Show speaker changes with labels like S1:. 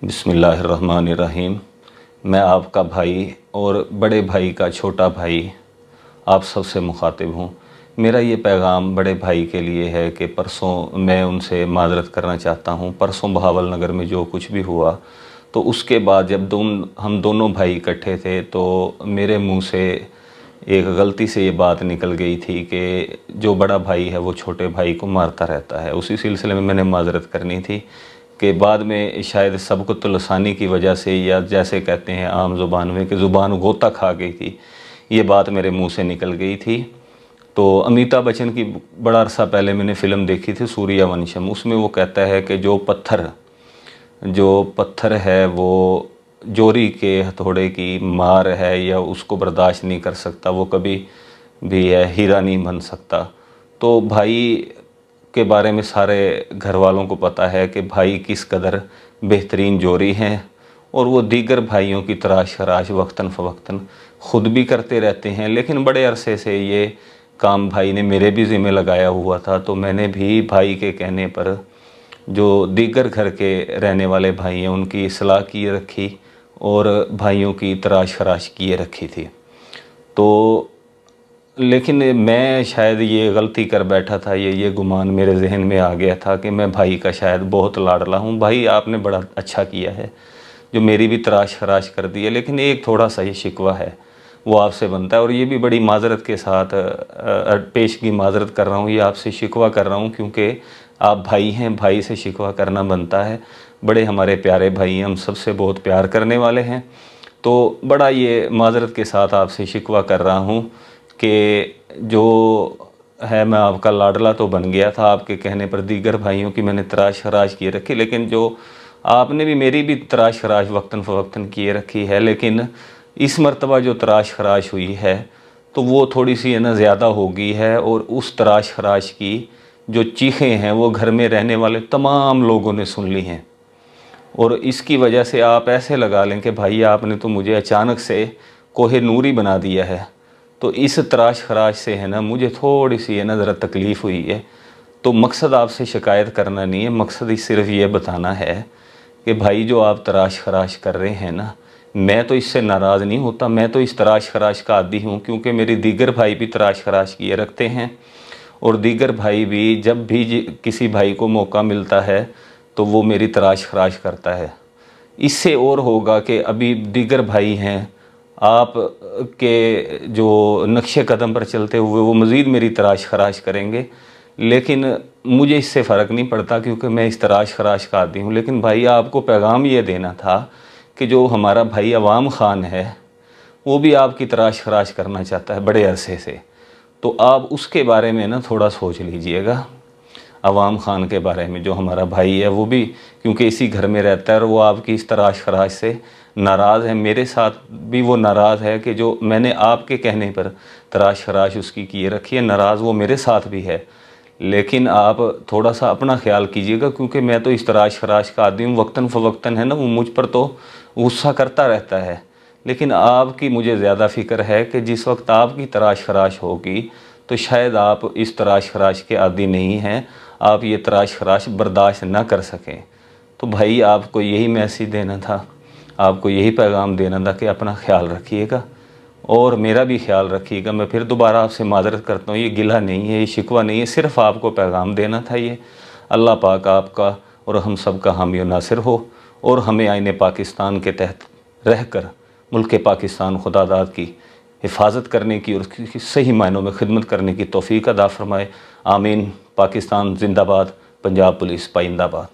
S1: बिस्मिल्लाहिर्रहमानिर्रहीम। मैं आपका भाई और बड़े भाई का छोटा भाई आप सबसे मुखातिब हूँ। मेरा ये पैगाम बड़े भाई के लिए है कि परसों मैं उनसे माज़रत करना चाहता हूँ। परसों बहावल नगर में जो कुछ भी हुआ तो उसके बाद जब हम दोनों भाई इकट्ठे थे तो मेरे मुंह से एक गलती से ये बात निकल गई थी कि जो बड़ा भाई है वो छोटे भाई को मारता रहता है। उसी सिलसिले में मैंने माज़रत करनी थी कि बाद में शायद सबकुत लसानी की वजह से, या जैसे कहते हैं आम ज़ुबान में कि ज़ुबान गोता खा गई थी, ये बात मेरे मुंह से निकल गई थी। तो अमिताभ बच्चन की बड़ा अरसा पहले मैंने फ़िल्म देखी थी सूर्यवंशम। उसमें वो कहता है कि जो पत्थर है वो जोरी के हथौड़े की मार है या उसको बर्दाश्त नहीं कर सकता, वो कभी भी हीरा नहीं बन सकता। तो भाई के बारे में सारे घर वालों को पता है कि भाई किस कदर बेहतरीन जोरी हैं, और वो दीगर भाइयों की तराश खराश वक्तन फ़वक्तन ख़ुद भी करते रहते हैं। लेकिन बड़े अरसे से ये काम भाई ने मेरे भी ज़िम्मे लगाया हुआ था, तो मैंने भी भाई के कहने पर जो दीगर घर के रहने वाले भाई हैं उनकी इस्लाह किए रखी और भाइयों की तराश खराश किए रखी थी। तो लेकिन मैं शायद ये गलती कर बैठा था, ये गुमान मेरे जहन में आ गया था कि मैं भाई का शायद बहुत लाडला हूँ। भाई आपने बड़ा अच्छा किया है जो मेरी भी तराश खराश कर दी है, लेकिन एक थोड़ा सा ये शिकवा है वो आपसे बनता है, और ये भी बड़ी माज़रत के साथ पेशगी माज़रत कर रहा हूँ। ये आपसे शिकवा कर रहा हूँ क्योंकि आप भाई हैं, भाई से शिकवा करना बनता है। बड़े हमारे प्यारे भाई हैं, हम सबसे बहुत प्यार करने वाले हैं। तो बड़ा ये माज़रत के साथ आपसे शिकवा कर रहा हूँ कि जो है मैं आपका लाडला तो बन गया था, आपके कहने पर दीगर भाइयों की मैंने तराश खराश किए रखी, लेकिन जो आपने भी मेरी भी तराश खराश वक्तन फ़वक्तन किए रखी है। लेकिन इस मर्तबा जो तराश खराश हुई है तो वो थोड़ी सी है ना ज़्यादा हो गई है, और उस तराश खराश की जो चीखें हैं वो घर में रहने वाले तमाम लोगों ने सुन ली हैं। और इसकी वजह से आप ऐसे लगा लें कि भाई आपने तो मुझे अचानक से कोहे नूरी बना दिया है। तो इस तराश खराश से है ना मुझे थोड़ी सी है ना ज़रा तकलीफ़ हुई है। तो मकसद आपसे शिकायत करना नहीं है, मकसद सिर्फ ये बताना है कि भाई जो आप तराश खराश कर रहे हैं ना, मैं तो इससे नाराज़ नहीं होता। मैं तो इस तराश खराश का आदी हूँ क्योंकि मेरे दीगर भाई भी तराश खराश किए रखते हैं, और दीगर भाई भी जब भी किसी भाई को मौका मिलता है तो वो मेरी तराश खराश करता है। इससे और होगा कि अभी दीगर भाई हैं आप के जो नक्शे कदम पर चलते हुए वो मज़ीद मेरी तराश खराश करेंगे, लेकिन मुझे इससे फ़र्क नहीं पड़ता क्योंकि मैं इस तराश खराश का आदी हूँ। लेकिन भाई आपको पैगाम ये देना था कि जो हमारा भाई अवाम ख़ान है वो भी आपकी तराश खराश करना चाहता है बड़े अरसे से। तो आप उसके बारे में ना थोड़ा सोच लीजिएगा। अवाम ख़ान के बारे में जो हमारा भाई है वो भी क्योंकि इसी घर में रहता है और वो आपकी इस तराश खराश से नाराज़ है। मेरे साथ भी वो नाराज़ है कि जो मैंने आपके कहने पर तराश खराश उसकी किए रखी है, नाराज़ वो मेरे साथ भी है। लेकिन आप थोड़ा सा अपना ख्याल कीजिएगा क्योंकि मैं तो इस तराश खराश का आदमी हूँ। वक्तन फ़वक्तन है ना वो मुझ पर तो गुस्सा करता रहता है, लेकिन आपकी मुझे ज़्यादा फ़िक्र है कि जिस वक्त आपकी तराश खराश होगी तो शायद आप इस तराश खराश के आदी नहीं हैं, आप ये तराश खराश बर्दाश्त ना कर सकें। तो भाई आपको यही मैसेज देना था, आपको यही पैगाम देना था कि अपना ख्याल रखिएगा और मेरा भी ख्याल रखिएगा। मैं फिर दोबारा आपसे माज़रत करता हूँ, ये गिला नहीं है, ये शिकवा नहीं है, सिर्फ़ आपको पैगाम देना था ये। अल्लाह पाक आपका और हम सब का हामी नासिर हो, और हमें आईने पाकिस्तान के तहत रहकर मुल्क पाकिस्तान खुदादाद की हिफाजत करने की और उसकी सही मायनों में खिदमत करने की तौफ़ीक अता फ़रमाए। आमीन। पाकिस्तान जिंदाबाद, पंजाब पुलिस पाइंदाबाद।